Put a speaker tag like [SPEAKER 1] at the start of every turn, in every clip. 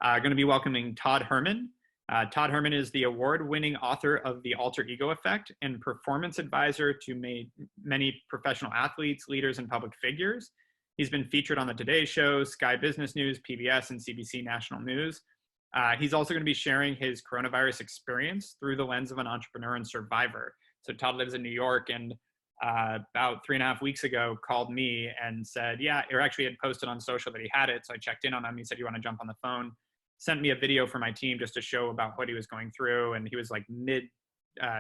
[SPEAKER 1] Going to be welcoming Todd Herman. Todd Herman is the award-winning author of The Alter Ego Effect and performance advisor to many professional athletes, leaders, and public figures. He's been featured on the Today Show, Sky Business News, PBS, and CBC National News. He's also going to be sharing his coronavirus experience through the lens of an entrepreneur and survivor. So Todd lives in New York, and about 3.5 weeks ago called me and said, yeah, or actually had posted on social that he had it. So I checked in on him. He said, you want to jump on the phone? Sent me a video for my team just to show about what he was going through. And he was like mid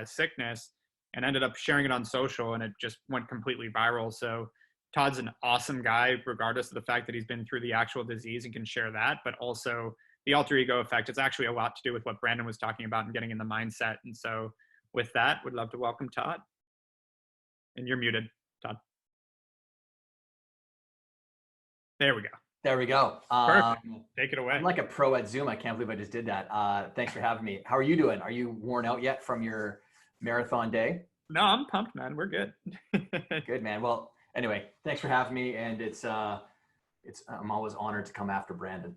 [SPEAKER 1] sickness and ended up sharing it on social, and it just went completely viral. So Todd's an awesome guy, regardless of the fact that he's been through the actual disease and can share that, but also the alter ego effect. It's actually a lot to do with what Brandon was talking about and getting in the mindset. And so with that, would love to welcome Todd. And you're muted, Todd. There we go.
[SPEAKER 2] There we go.
[SPEAKER 1] Perfect. Take it away.
[SPEAKER 2] I'm like a pro at Zoom. I can't believe I just did that. Thanks for having me. How are you doing? Are you worn out yet from your marathon day?
[SPEAKER 1] No, I'm pumped, man. We're good.
[SPEAKER 2] Good, man. Well, anyway, thanks for having me. And I'm always honored to come after Brandon.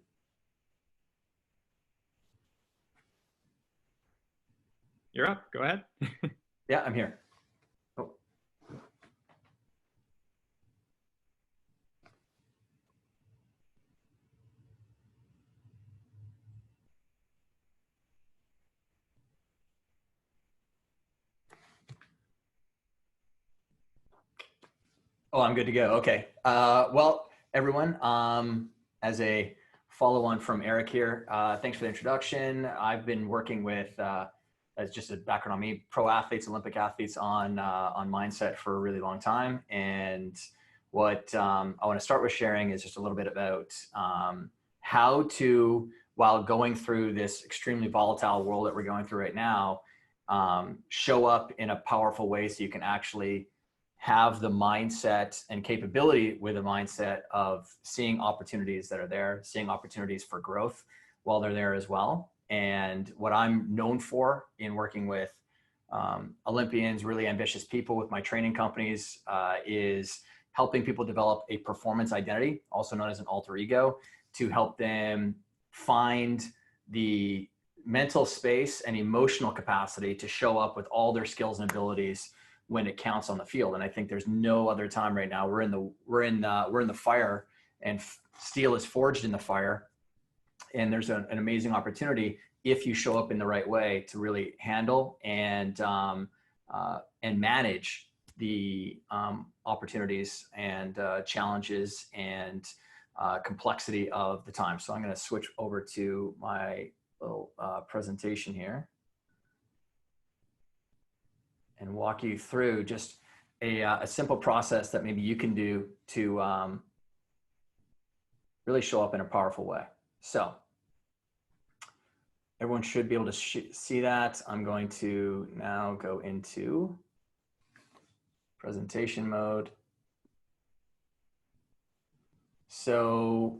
[SPEAKER 1] You're up. Go ahead.
[SPEAKER 2] Yeah, I'm here. Oh, I'm good to go. Okay. Well, everyone, as a follow-on from Eric here, thanks for the introduction. I've been working with, as just a background on me, pro athletes, Olympic athletes on mindset for a really long time. And what I want to start with sharing is just a little bit about how to, while going through this extremely volatile world that we're going through right now, show up in a powerful way so you can actually have the mindset and capability with a mindset of seeing opportunities that are there, seeing opportunities for growth while they're there as well. And what I'm known for in working with Olympians, really ambitious people with my training companies, is helping people develop a performance identity, also known as an alter ego, to help them find the mental space and emotional capacity to show up with all their skills and abilities when it counts on the field. And I think there's no other time right now. We're in the fire, and steel is forged in the fire. And there's an amazing opportunity if you show up in the right way to really handle and manage the opportunities and challenges and complexity of the time. So I'm going to switch over to my little presentation here and walk you through just a simple process that maybe you can do to really show up in a powerful way. So everyone should be able to see that. I'm going to now go into presentation mode. So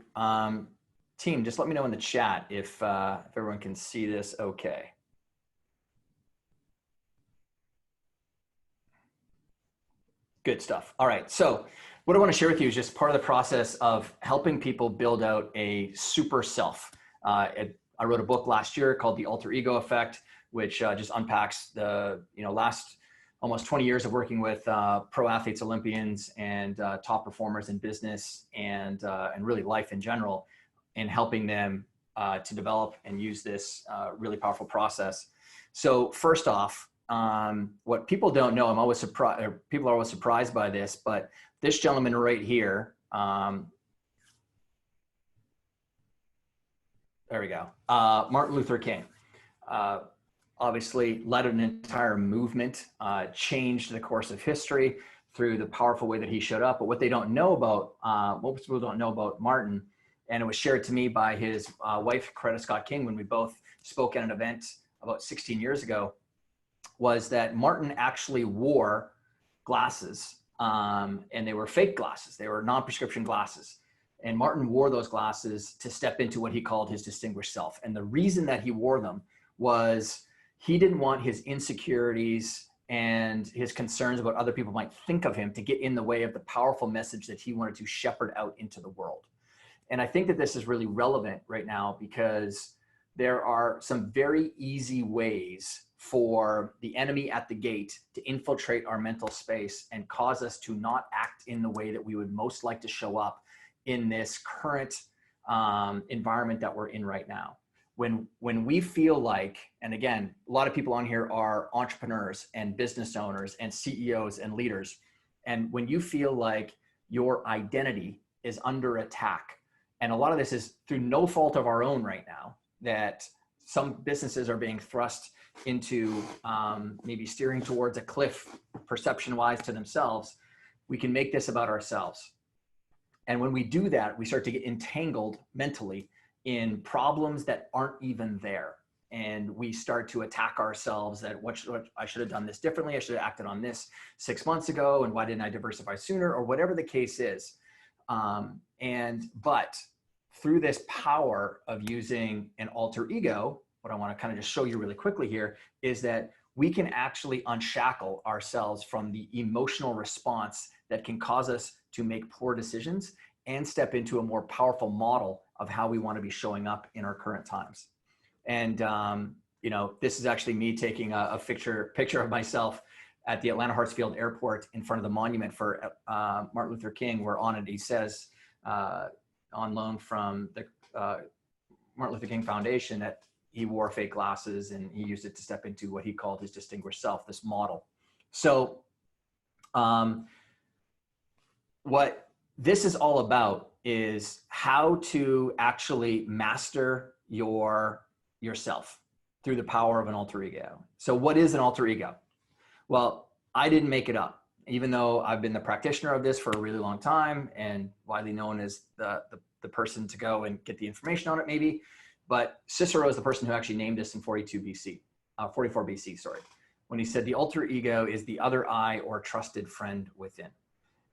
[SPEAKER 2] team, just let me know in the chat if everyone can see this okay. Good stuff. All right. So what I want to share with you is just part of the process of helping people build out a super self. I wrote a book last year called The Alter Ego Effect, which just unpacks the last almost 20 years of working with pro athletes, Olympians, and top performers in business and really life in general, and helping them to develop and use this really powerful process. So first off, what people don't know, I'm always surprised, or people are always surprised by this, but this gentleman right here, there we go, Martin Luther King, obviously led an entire movement, changed the course of history through the powerful way that he showed up. But what they don't know about, most people don't know about Martin, and it was shared to me by his wife, Coretta Scott King, when we both spoke at an event about 16 years ago, was that Martin actually wore glasses, and they were fake glasses. They were non-prescription glasses. And Martin wore those glasses to step into what he called his distinguished self. And the reason that he wore them was he didn't want his insecurities and his concerns about other people might think of him to get in the way of the powerful message that he wanted to shepherd out into the world. And I think that this is really relevant right now because there are some very easy ways for the enemy at the gate to infiltrate our mental space and cause us to not act in the way that we would most like to show up in this current environment that we're in right now. When we feel like, and again, a lot of people on here are entrepreneurs and business owners and CEOs and leaders. And when you feel like your identity is under attack, and a lot of this is through no fault of our own right now, that some businesses are being thrust into maybe steering towards a cliff perception-wise to themselves, we can make this about ourselves. And when we do that, we start to get entangled mentally in problems that aren't even there. And we start to attack ourselves that I should have done this differently. I should have acted on this 6 months ago. And why didn't I diversify sooner, or whatever the case is. But through this power of using an alter ego, what I want to kind of just show you really quickly here is that we can actually unshackle ourselves from the emotional response that can cause us to make poor decisions and step into a more powerful model of how we want to be showing up in our current times. And, you know, this is actually me taking a picture of myself at the Atlanta Hartsfield Airport in front of the monument for Martin Luther King, where on it he says, on loan from the Martin Luther King Foundation, that he wore fake glasses and he used it to step into what he called his distinguished self, this model. So what this is all about is how to actually master yourself through the power of an alter ego. So what is an alter ego? Well, I didn't make it up, even though I've been the practitioner of this for a really long time and widely known as the person to go and get the information on it maybe. But Cicero is the person who actually named this in 44 BC, sorry, when he said the alter ego is the other I or trusted friend within.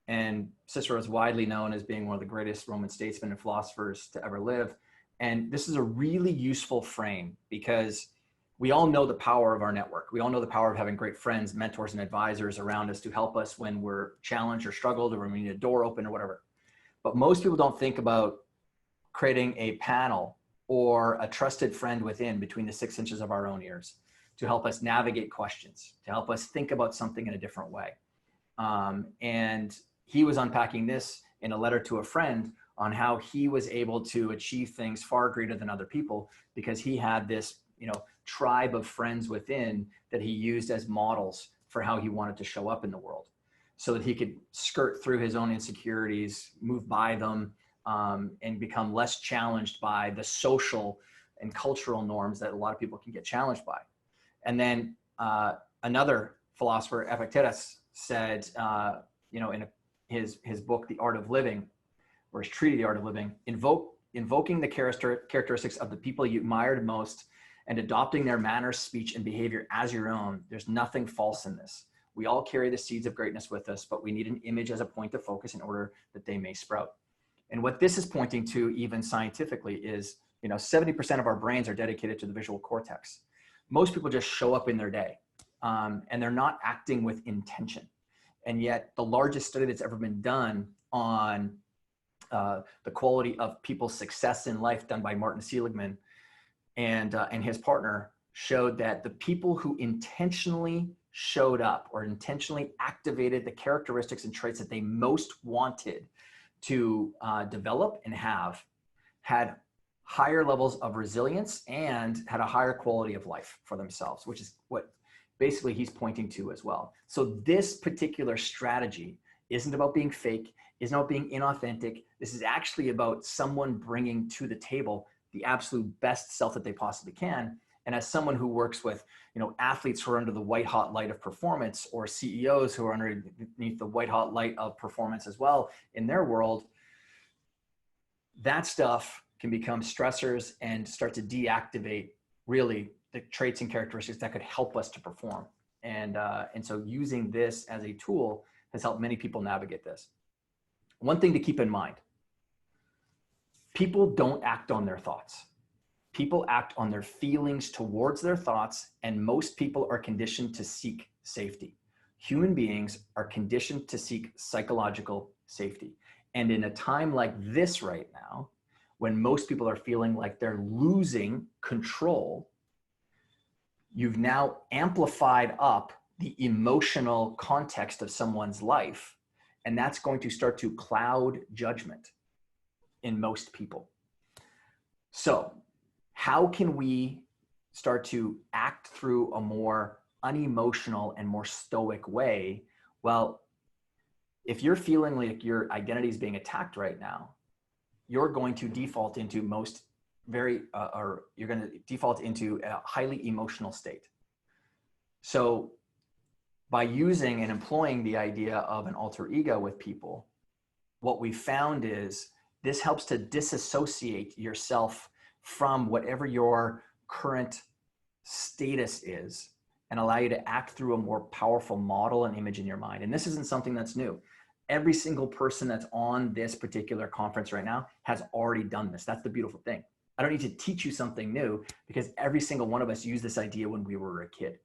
[SPEAKER 2] And Cicero is widely known as being one of the greatest Roman statesmen and philosophers to ever live. And this is a really useful frame because we all know the power of our network. We all know the power of having great friends, mentors, and advisors around us to help us when we're challenged or struggled or when we need a door open or whatever. But most people don't think about creating a panel or a trusted friend within between the 6 inches of our own ears to help us navigate questions, to help us think about something in a different way. And he was unpacking this in a letter to a friend on how he was able to achieve things far greater than other people because he had this, you know, tribe of friends within that he used as models for how he wanted to show up in the world so that he could skirt through his own insecurities, move by them, and become less challenged by the social and cultural norms that a lot of people can get challenged by. And then another philosopher, Epictetus, said, you know, in his book, The Art of Living, or his treatise, The Art of Living, invoking the characteristics of the people you admired most and adopting their manners, speech, and behavior as your own. There's nothing false in this. We all carry the seeds of greatness with us, but we need an image as a point of focus in order that they may sprout. And what this is pointing to, even scientifically, is, you know, 70% of our brains are dedicated to the visual cortex. Most people just show up in their day, and they're not acting with intention. And yet the largest study that's ever been done on the quality of people's success in life, done by Martin Seligman and his partner, showed that the people who intentionally showed up or intentionally activated the characteristics and traits that they most wanted to develop and have had higher levels of resilience and had a higher quality of life for themselves, which is what basically he's pointing to as well. So this particular strategy isn't about being fake, isn't about being inauthentic. This is actually about someone bringing to the table the absolute best self that they possibly can. And as someone who works with, you know, athletes who are under the white hot light of performance, or CEOs who are underneath the white hot light of performance as well in their world, that stuff can become stressors and start to deactivate really the traits and characteristics that could help us to perform. And so using this as a tool has helped many people navigate this. One thing to keep in mind, people don't act on their thoughts. People act on their feelings towards their thoughts, and most people are conditioned to seek safety. Human beings are conditioned to seek psychological safety. And in a time like this right now, when most people are feeling like they're losing control, you've now amplified up the emotional context of someone's life. And that's going to start to cloud judgment in most people. So how can we start to act through a more unemotional and more stoic way? Well, if you're feeling like your identity is being attacked right now, you're going to default into you're going to default into a highly emotional state. So by using and employing the idea of an alter ego with people, what we found is this helps to disassociate yourself from whatever your current status is and allow you to act through a more powerful model and image in your mind. And this isn't something that's new. Every single person that's on this particular conference right now has already done this. That's the beautiful thing. I don't need to teach you something new because every single one of us used this idea when we were a kid.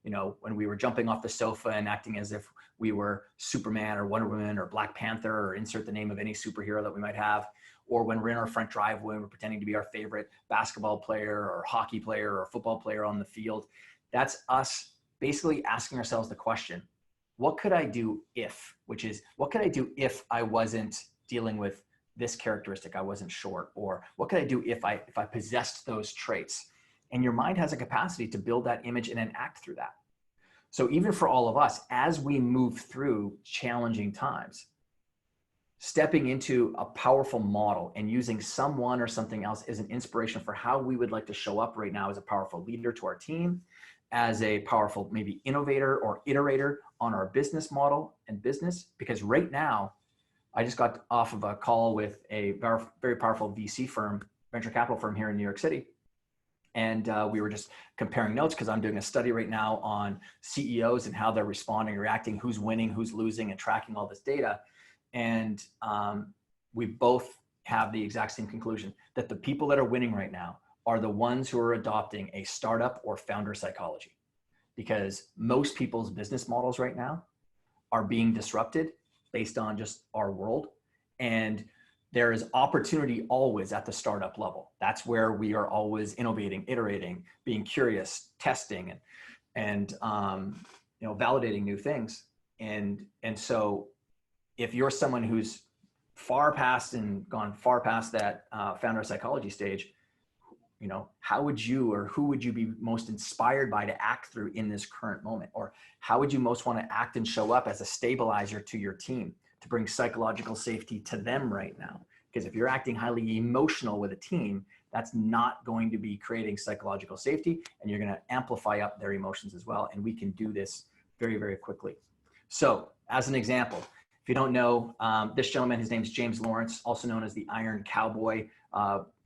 [SPEAKER 2] You know, when we were jumping off the sofa and acting as if we were Superman or Wonder Woman or Black Panther, or insert the name of any superhero that we might have, or when we're in our front driveway and we're pretending to be our favorite basketball player or hockey player or football player on the field. That's us basically asking ourselves the question, what could I do if, which is, what could I do if I wasn't dealing with this characteristic, I wasn't short, or what could I do if I possessed those traits? And your mind has a capacity to build that image and then act through that. So even for all of us, as we move through challenging times, stepping into a powerful model and using someone or something else as an inspiration for how we would like to show up right now as a powerful leader to our team, as a powerful maybe innovator or iterator on our business model and business. Because right now, I just got off of a call with a very powerful VC firm, venture capital firm here in New York City. And we were just comparing notes because I'm doing a study right now on CEOs and how they're responding, reacting, who's winning, who's losing, and tracking all this data. And we both have the exact same conclusion that the people that are winning right now are the ones who are adopting a startup or founder psychology, because most people's business models right now are being disrupted based on just our world. And there is opportunity always at the startup level. That's where we are always innovating, iterating, being curious, testing, and validating new things. And so if you're someone who's gone far past that founder psychology stage, how would you, or who would you be most inspired by to act through in this current moment? Or how would you most want to act and show up as a stabilizer to your team to bring psychological safety to them right now? Because if you're acting highly emotional with a team, that's not going to be creating psychological safety, and you're going to amplify up their emotions as well. And we can do this very, very quickly. So as an example, if you don't know, this gentleman, his name's James Lawrence, also known as the Iron Cowboy,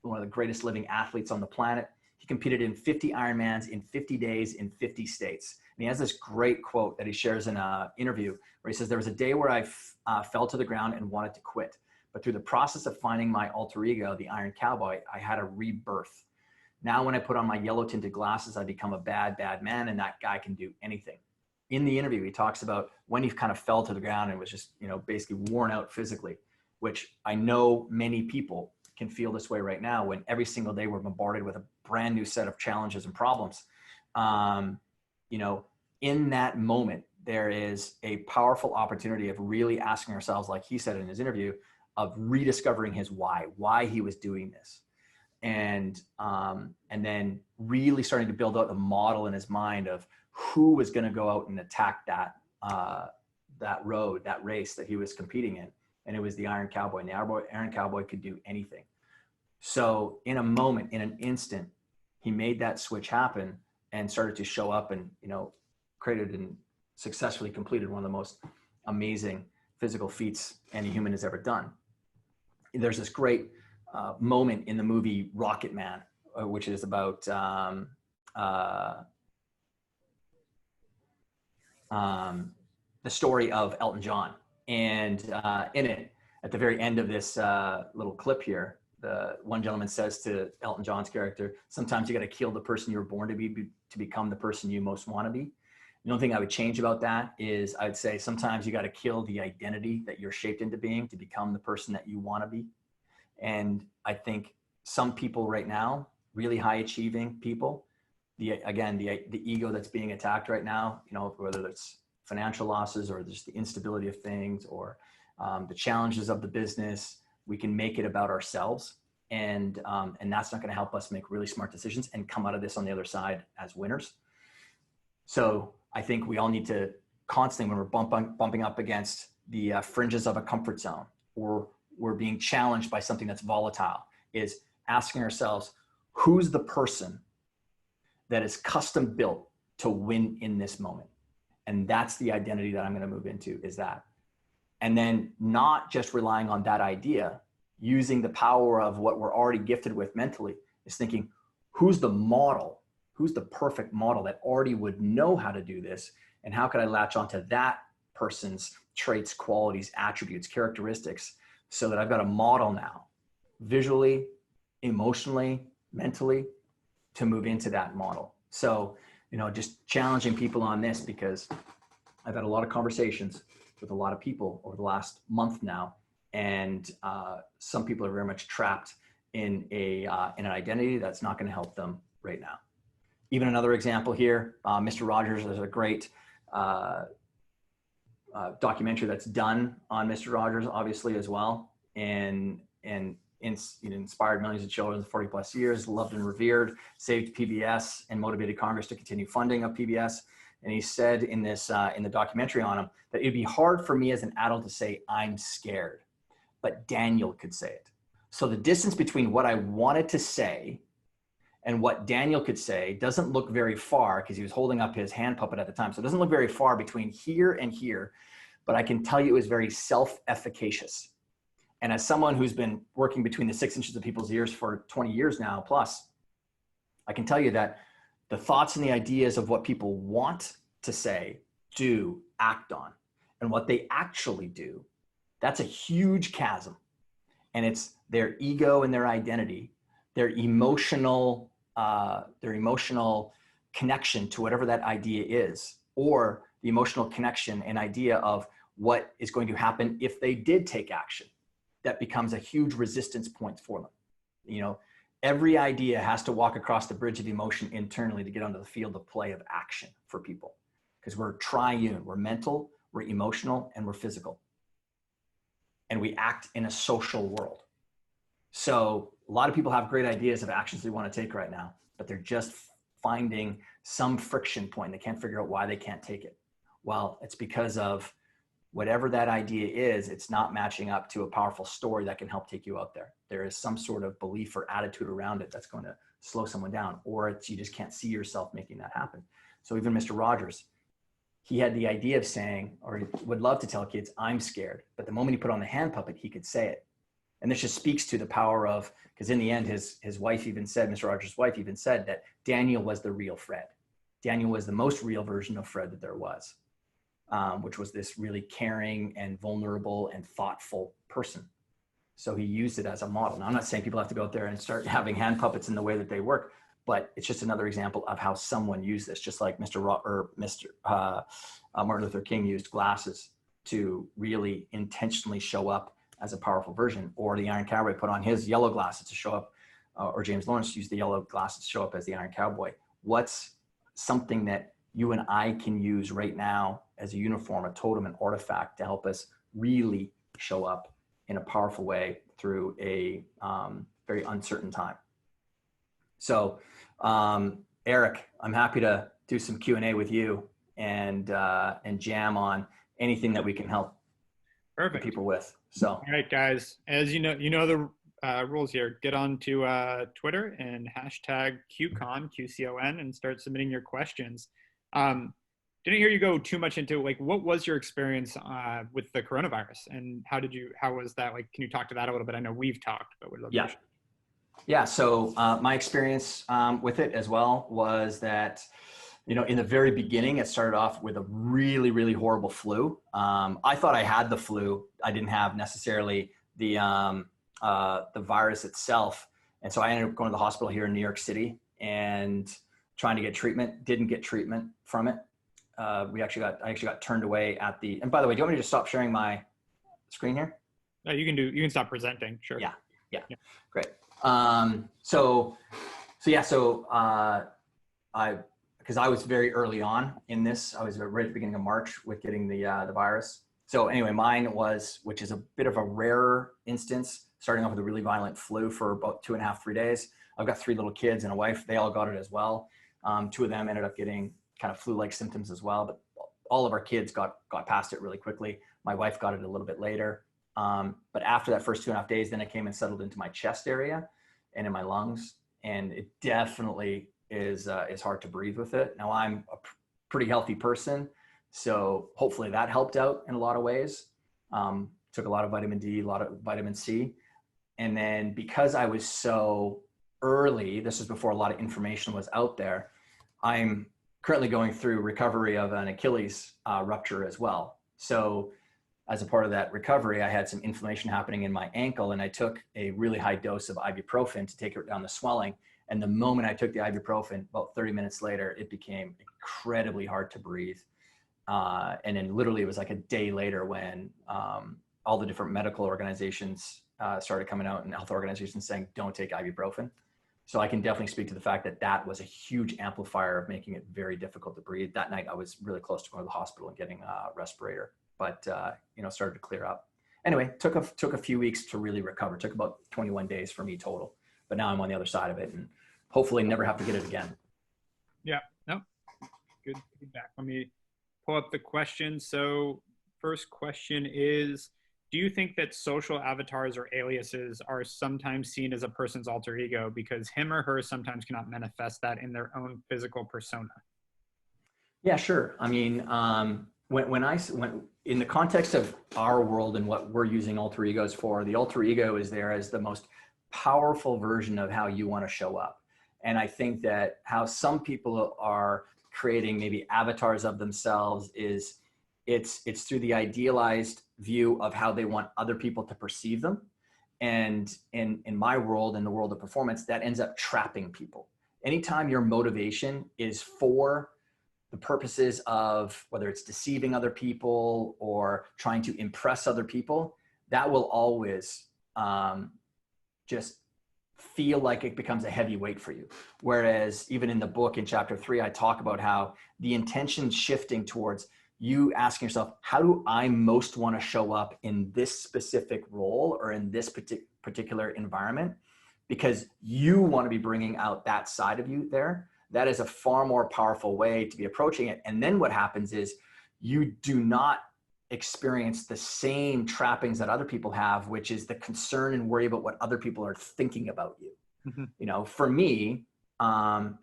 [SPEAKER 2] one of the greatest living athletes on the planet. He competed in 50 Ironmans in 50 days in 50 states. And he has this great quote that he shares in an interview where he says, "There was a day where I fell to the ground and wanted to quit. But through the process of finding my alter ego, the Iron Cowboy, I had a rebirth. Now when I put on my yellow tinted glasses, I become a bad, bad man, and that guy can do anything." In the interview, he talks about when he kind of fell to the ground and was just, basically worn out physically, which I know many people can feel this way right now when every single day we're bombarded with a brand new set of challenges and problems. In that moment, there is a powerful opportunity of really asking ourselves, like he said in his interview, of rediscovering his why he was doing this. And then really starting to build out the model in his mind of who was going to go out and attack that race that he was competing in. And it was the Iron Cowboy. And the Iron Cowboy could do anything. So in a moment, in an instant, he made that switch happen and started to show up and, created and successfully completed one of the most amazing physical feats any human has ever done. There's this great moment in the movie Rocket Man, which is about the story of Elton John. And in it, at the very end of this little clip here, the one gentleman says to Elton John's character, "Sometimes you got to kill the person you were born to be to become the person you most want to be." The only thing I would change about that is I'd say sometimes you got to kill the identity that you're shaped into being to become the person that you want to be. And I think some people right now, really high achieving people, the ego that's being attacked right now, you know, whether it's financial losses or just the instability of things or the challenges of the business, we can make it about ourselves. And that's not going to help us make really smart decisions and come out of this on the other side as winners. So I think we all need to constantly, when we're bumping up against the fringes of a comfort zone, or we're being challenged by something that's volatile, is asking ourselves, who's the person that is custom built to win in this moment? And that's the identity that I'm going to move into, is that. And then not just relying on that idea, using the power of what we're already gifted with mentally, is thinking, who's the model? Who's the perfect model that already would know how to do this? And how could I latch onto that person's traits, qualities, attributes, characteristics, so that I've got a model now, visually, emotionally, mentally, to move into that model. So, you know, just challenging people on this, because I've had a lot of conversations with a lot of people over the last month now. And some people are very much trapped in an identity that's not going to help them right now. Even another example here, Mr. Rogers, there's a great documentary that's done on Mr. Rogers, obviously, as well. And inspired millions of children for 40 plus years, loved and revered, saved PBS and motivated Congress to continue funding of PBS. And he said in this, in the documentary on him, that it'd be hard for me as an adult to say, I'm scared, but Daniel could say it. So the distance between what I wanted to say and what Daniel could say doesn't look very far, because he was holding up his hand puppet at the time. So it doesn't look very far between here and here, but I can tell you it was very self-efficacious. And as someone who's been working between the 6 inches of people's ears for 20 years now plus, I can tell you that the thoughts and the ideas of what people want to say, do, act on, and what they actually do, that's a huge chasm. And it's their ego and their identity, their emotional connection to whatever that idea is, or the emotional connection and idea of what is going to happen if they did take action. That becomes a huge resistance point for them. You know, every idea has to walk across the bridge of emotion internally to get onto the field of play of action for people, because we're triune. We're mental, we're emotional, and we're physical. And we act in a social world. So a lot of people have great ideas of actions they want to take right now, but they're just finding some friction point. They can't figure out why they can't take it. Well, it's because of whatever that idea is, it's not matching up to a powerful story that can help take you out there. There is some sort of belief or attitude around it that's going to slow someone down, or it's you just can't see yourself making that happen. So even Mr. Rogers, he had the idea of saying, or he would love to tell kids, I'm scared. But the moment he put on the hand puppet, he could say it. And this just speaks to the power of, because in the end, his wife even said, Mr. Rogers' wife even said that Daniel was the real Fred. Daniel was the most real version of Fred that there was. Which was this really caring and vulnerable and thoughtful person. So he used it as a model. Now, I'm not saying people have to go out there and start having hand puppets in the way that they work, but it's just another example of how someone used this, just like Martin Luther King used glasses to really intentionally show up as a powerful version, or the Iron Cowboy put on his yellow glasses to show up, or James Lawrence used the yellow glasses to show up as the Iron Cowboy. What's something that you and I can use right now as a uniform, a totem, an artifact to help us really show up in a powerful way through a very uncertain time? So, Eric, I'm happy to do some Q&A with you and jam on anything that we can help people with. So,
[SPEAKER 1] all right, guys, as you know the rules here. Get on to Twitter and hashtag QCon, QCon, and start submitting your questions. Didn't hear you go too much into like, what was your experience with the coronavirus, and how was that? Like, can you talk to that a little bit? I know we've talked, but we'd love to.
[SPEAKER 2] Yeah. So my experience with it as well was that, you know, in the very beginning, it started off with a really, really horrible flu. I thought I had the flu. I didn't have necessarily the virus itself. And so I ended up going to the hospital here in New York City and trying to get treatment, didn't get treatment from it. I actually got turned away at the, and by the way, do you want me to just stop sharing my screen here?
[SPEAKER 1] No, you can stop presenting. Sure.
[SPEAKER 2] Yeah. Great. Because I was very early on in this. I was right at the beginning of March with getting the virus. So anyway, mine was, which is a bit of a rarer instance, starting off with a really violent flu for about 2.5, 3 days. I've got 3 little kids and a wife. They all got it as well. 2 of them ended up getting kind of flu-like symptoms as well, but all of our kids got past it really quickly. My wife got it a little bit later. But after that first 2.5 days, then it came and settled into my chest area and in my lungs. And it definitely is hard to breathe with it. Now I'm a pretty healthy person, so hopefully that helped out in a lot of ways. Took a lot of vitamin D, a lot of vitamin C. And then because I was so early, this was before a lot of information was out there, I'm currently going through recovery of an Achilles rupture as well. So as a part of that recovery, I had some inflammation happening in my ankle, and I took a really high dose of ibuprofen to take it down the swelling. And the moment I took the ibuprofen, about 30 minutes later, it became incredibly hard to breathe. And then literally it was like a day later when all the different medical organizations started coming out, and health organizations saying, don't take ibuprofen. So I can definitely speak to the fact that that was a huge amplifier of making it very difficult to breathe. That night I was really close to going to the hospital and getting a respirator, but started to clear up. Anyway, took a few weeks to really recover. Took about 21 days for me total, but now I'm on the other side of it and hopefully never have to get it again.
[SPEAKER 1] Yeah, no, good feedback. Let me pull up the question. So first question is, do you think that social avatars or aliases are sometimes seen as a person's alter ego because him or her sometimes cannot manifest that in their own physical persona?
[SPEAKER 2] Yeah, sure. I mean, when in the context of our world and what we're using alter egos for, the alter ego is there as the most powerful version of how you want to show up. And I think that how some people are creating maybe avatars of themselves is it's through the idealized view of how they want other people to perceive them. And in my world, in the world of performance, that ends up trapping people. Anytime your motivation is for the purposes of whether it's deceiving other people or trying to impress other people, that will always just feel like it becomes a heavy weight for you. Whereas even in the book in chapter 3, I talk about how the intention shifting towards you asking yourself, how do I most want to show up in this specific role or in this particular environment? Because you want to be bringing out that side of you there. That is a far more powerful way to be approaching it. And then what happens is you do not experience the same trappings that other people have, which is the concern and worry about what other people are thinking about you. Mm-hmm. For me,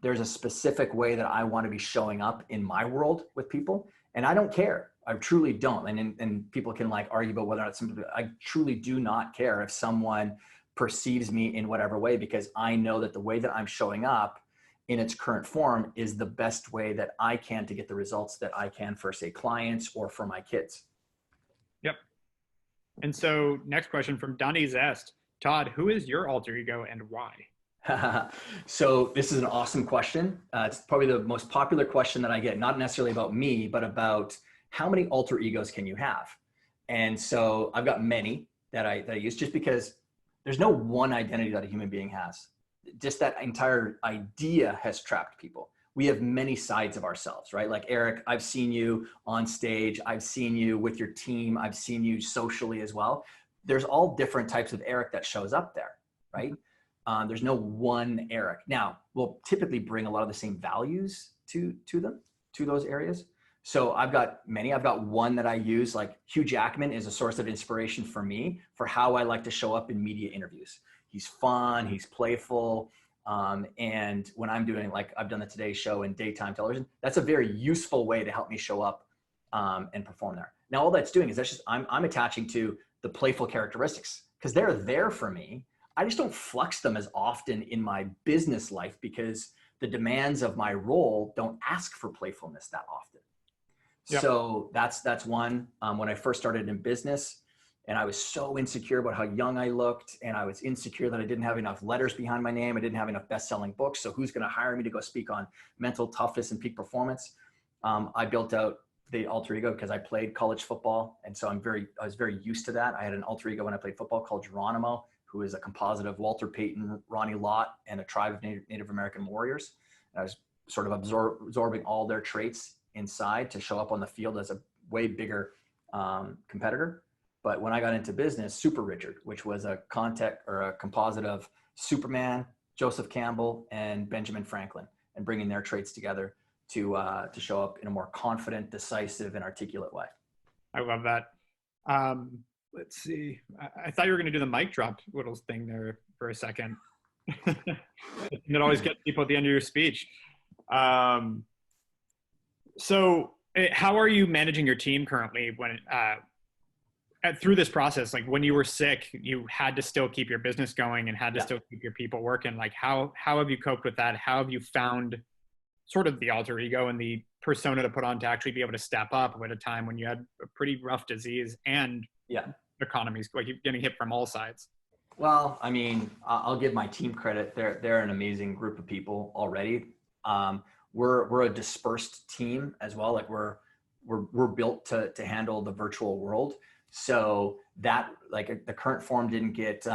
[SPEAKER 2] there's a specific way that I want to be showing up in my world with people, and I don't care. I truly don't. And people can argue about whether or not somebody, I truly do not care if someone perceives me in whatever way, because I know that the way that I'm showing up in its current form is the best way that I can to get the results that I can for, say, clients or for my kids.
[SPEAKER 1] Yep. And so next question from Donnie Zest. Todd, who is your alter ego and why?
[SPEAKER 2] So this is an awesome question. It's probably the most popular question that I get, not necessarily about me, but about how many alter egos can you have? And so I've got many that I use, just because there's no one identity that a human being has. Just that entire idea has trapped people. We have many sides of ourselves, right? Like Eric, I've seen you on stage. I've seen you with your team. I've seen you socially as well. There's all different types of Eric that shows up there, right? There's no one Eric. Now, we'll typically bring a lot of the same values to those areas. So I've got many. I've got one that I use, like Hugh Jackman is a source of inspiration for me for how I like to show up in media interviews. He's fun, he's playful. And when I'm doing, like I've done the Today Show and daytime television, that's a very useful way to help me show up and perform there. Now, all that's doing is I'm attaching to the playful characteristics because they're there for me. I just don't flux them as often in my business life because the demands of my role don't ask for playfulness that often. Yep. So that's one. When I first started in business, and I was so insecure about how young I looked, and I was insecure that I didn't have enough letters behind my name. I didn't have enough best-selling books. So who's going to hire me to go speak on mental toughness and peak performance? I built out the alter ego because I played college football. And so I was very used to that. I had an alter ego when I played football called Geronimo, who is a composite of Walter Payton, Ronnie Lott, and a tribe of Native American warriors. And I was sort of absorbing all their traits inside to show up on the field as a way bigger competitor. But when I got into business, Super Richard, which was a composite of Superman, Joseph Campbell, and Benjamin Franklin, and bringing their traits together to show up in a more confident, decisive, and articulate way.
[SPEAKER 1] I love that. Let's see. I thought you were going to do the mic drop little thing there for a second. It always gets people at the end of your speech. So how are you managing your team currently when through this process? Like when you were sick, you had to still keep your business going and had to still keep your people working. Like how have you coped with that? How have you found sort of the alter ego and the persona to put on to actually be able to step up at a time when you had a pretty rough disease and economies, like you're getting hit from all sides?
[SPEAKER 2] Well, I mean, I'll give my team credit. They're an amazing group of people already. We're a dispersed team as well. Like we're built to handle the virtual world. So that, like, the current form didn't get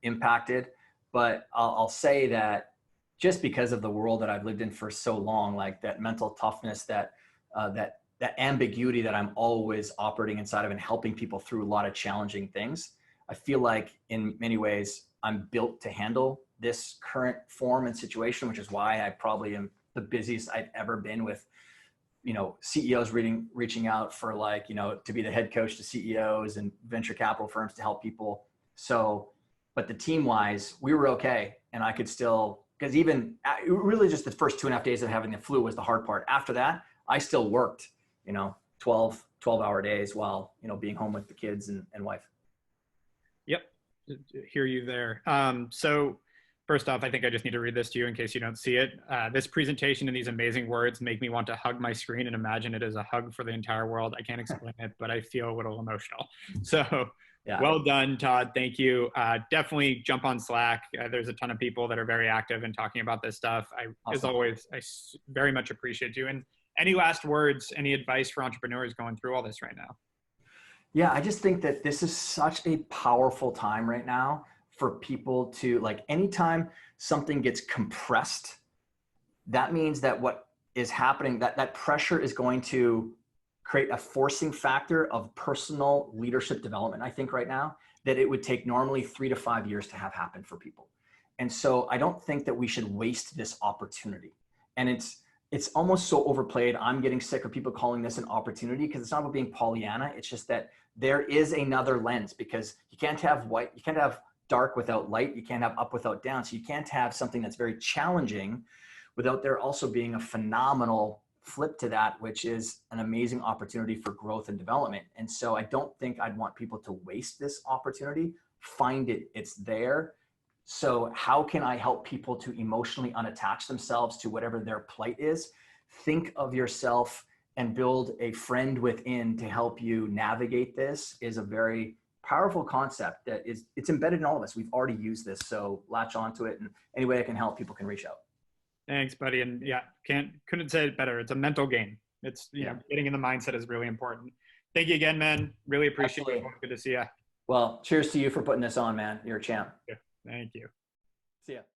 [SPEAKER 2] impacted, but I'll say that just because of the world that I've lived in for so long, like that mental toughness, that ambiguity that I'm always operating inside of and helping people through a lot of challenging things, I feel like in many ways I'm built to handle this current form and situation, which is why I probably am the busiest I've ever been with, CEOs reaching out for to be the head coach to CEOs and venture capital firms to help people. So, but the team wise, we were okay. And I could still, because even really just the first 2.5 days of having the flu was the hard part. After that, I still worked, 12-hour days while, being home with the kids and wife.
[SPEAKER 1] Yep. Hear you there. So first off, I think I just need to read this to you in case you don't see it. This presentation and these amazing words make me want to hug my screen and imagine it as a hug for the entire world. I can't explain it, but I feel a little emotional. So well done, Todd. Thank you. Definitely jump on Slack. There's a ton of people that are very active in talking about this stuff. As always, I very much appreciate you. And any last words, any advice for entrepreneurs going through all this right now?
[SPEAKER 2] Yeah, I just think that this is such a powerful time right now for people to, anytime something gets compressed, that means that what is happening, that pressure is going to create a forcing factor of personal leadership development. I think right now that it would take normally 3 to 5 years to have happen for people. And so I don't think that we should waste this opportunity. And it's almost so overplayed. I'm getting sick of people calling this an opportunity because it's not about being Pollyanna. It's just that there is another lens, because you can't have dark without light. You can't have up without down. So you can't have something that's very challenging without there also being a phenomenal flip to that, which is an amazing opportunity for growth and development. And so I don't think I'd want people to waste this opportunity. Find it, it's there. So how can I help people to emotionally unattach themselves to whatever their plight is? Think of yourself and build a friend within to help you navigate this is a very powerful concept that it's embedded in all of us. We've already used this, so latch onto it. And any way I can help, people can reach out.
[SPEAKER 1] Thanks, buddy. And couldn't say it better. It's a mental game. It's, getting in the mindset is really important. Thank you again, man. Really appreciate it. Good to see you.
[SPEAKER 2] Well, cheers to you for putting this on, man. You're a champ.
[SPEAKER 1] Thank you.
[SPEAKER 2] See ya.